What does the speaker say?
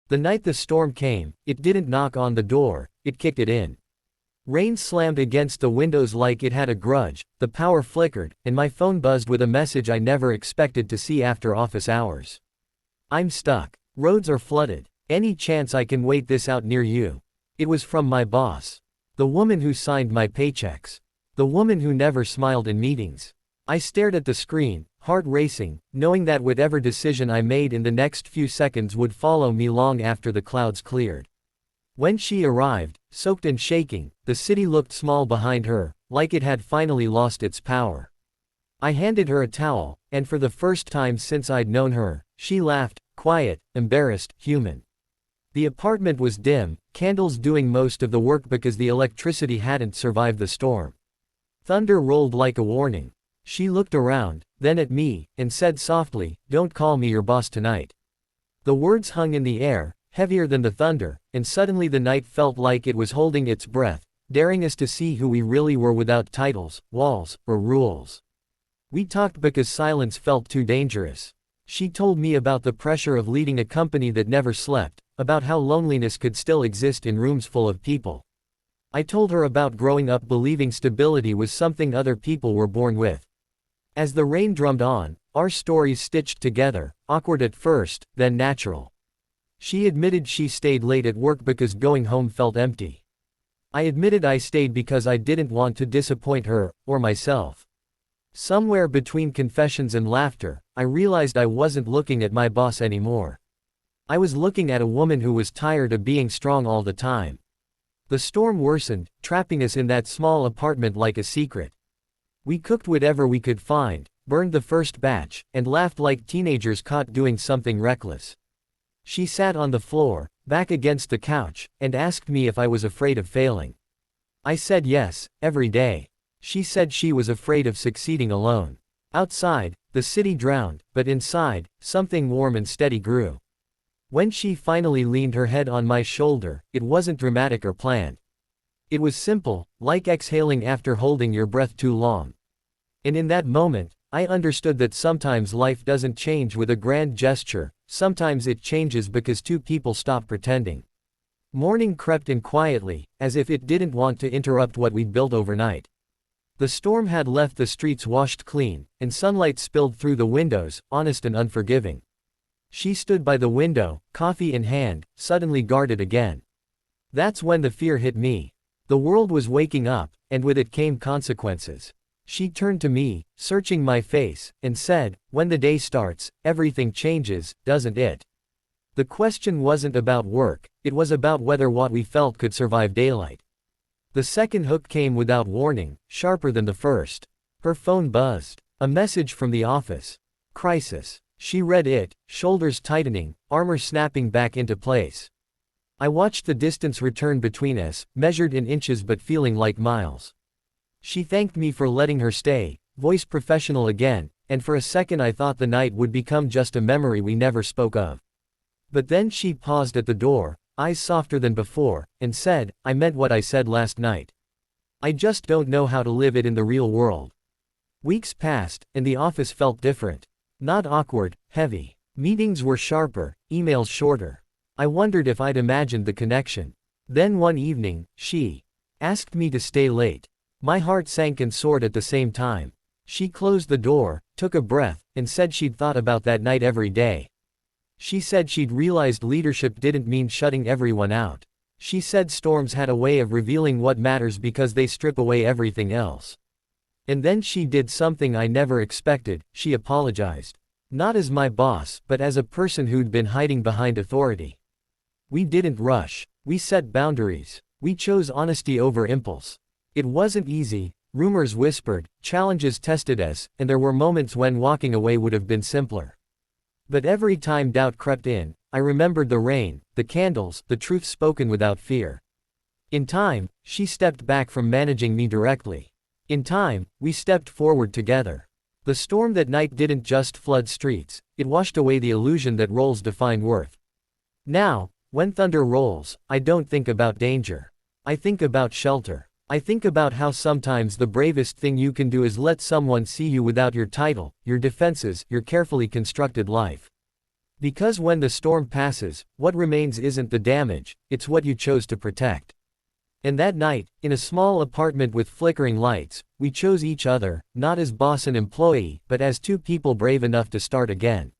The night the storm came, it didn't knock on the door, it kicked it in. Rain slammed against the windows like it had a grudge, the power flickered, and my phone buzzed with a message I never expected to see after office hours. I'm stuck. Roads are flooded. Any chance I can wait this out near you? It was from my boss. The woman who signed my paychecks. The woman who never smiled in meetings. I stared at the screen, heart racing, knowing that whatever decision I made in the next few seconds would follow me long after the clouds cleared. When she arrived, soaked and shaking, the city looked small behind her, like it had finally lost its power. I handed her a towel, and for the first time since I'd known her, she laughed, quiet, embarrassed, human. The apartment was dim, candles doing most of the work because the electricity hadn't survived the storm. Thunder rolled like a warning. She looked around, then at me, and said softly, "Don't call me your boss tonight." The words hung in the air, heavier than the thunder, and suddenly the night felt like it was holding its breath, daring us to see who we really were without titles, walls, or rules. We talked because silence felt too dangerous. She told me about the pressure of leading a company that never slept, about how loneliness could still exist in rooms full of people. I told her about growing up believing stability was something other people were born with. As the rain drummed on, our stories stitched together, awkward at first, then natural. She admitted she stayed late at work because going home felt empty. I admitted I stayed because I didn't want to disappoint her, or myself. Somewhere between confessions and laughter, I realized I wasn't looking at my boss anymore. I was looking at a woman who was tired of being strong all the time. The storm worsened, trapping us in that small apartment like a secret. We cooked whatever we could find, burned the first batch, and laughed like teenagers caught doing something reckless. She sat on the floor, back against the couch, and asked me if I was afraid of failing. I said yes, every day. She said she was afraid of succeeding alone. Outside, the city drowned, but inside, something warm and steady grew. When she finally leaned her head on my shoulder, it wasn't dramatic or planned. It was simple, like exhaling after holding your breath too long. And in that moment, I understood that sometimes life doesn't change with a grand gesture, sometimes it changes because two people stop pretending. Morning crept in quietly, as if it didn't want to interrupt what we'd built overnight. The storm had left the streets washed clean, and sunlight spilled through the windows, honest and unforgiving. She stood by the window, coffee in hand, suddenly guarded again. That's when the fear hit me. The world was waking up, and with it came consequences. She turned to me, searching my face, and said, "When the day starts, everything changes, doesn't it?" The question wasn't about work, it was about whether what we felt could survive daylight. The second hook came without warning, sharper than the first. Her phone buzzed. A message from the office. Crisis. She read it, shoulders tightening, armor snapping back into place. I watched the distance return between us, measured in inches but feeling like miles. She thanked me for letting her stay, voice professional again, and for a second I thought the night would become just a memory we never spoke of. But then she paused at the door, eyes softer than before, and said, "I meant what I said last night. I just don't know how to live it in the real world." Weeks passed, and the office felt different. Not awkward, heavy. Meetings were sharper, emails shorter. I wondered if I'd imagined the connection. Then one evening, she asked me to stay late. My heart sank and soared at the same time. She closed the door, took a breath, and said she'd thought about that night every day. She said she'd realized leadership didn't mean shutting everyone out. She said storms had a way of revealing what matters because they strip away everything else. And then she did something I never expected, she apologized. Not as my boss, but as a person who'd been hiding behind authority. We didn't rush. We set boundaries. We chose honesty over impulse. It wasn't easy, rumors whispered, challenges tested us, and there were moments when walking away would have been simpler. But every time doubt crept in, I remembered the rain, the candles, the truth spoken without fear. In time, she stepped back from managing me directly. In time, we stepped forward together. The storm that night didn't just flood streets, it washed away the illusion that roles define worth. Now, when thunder rolls, I don't think about danger. I think about shelter. I think about how sometimes the bravest thing you can do is let someone see you without your title, your defenses, your carefully constructed life. Because when the storm passes, what remains isn't the damage, it's what you chose to protect. And that night, in a small apartment with flickering lights, we chose each other, not as boss and employee, but as two people brave enough to start again.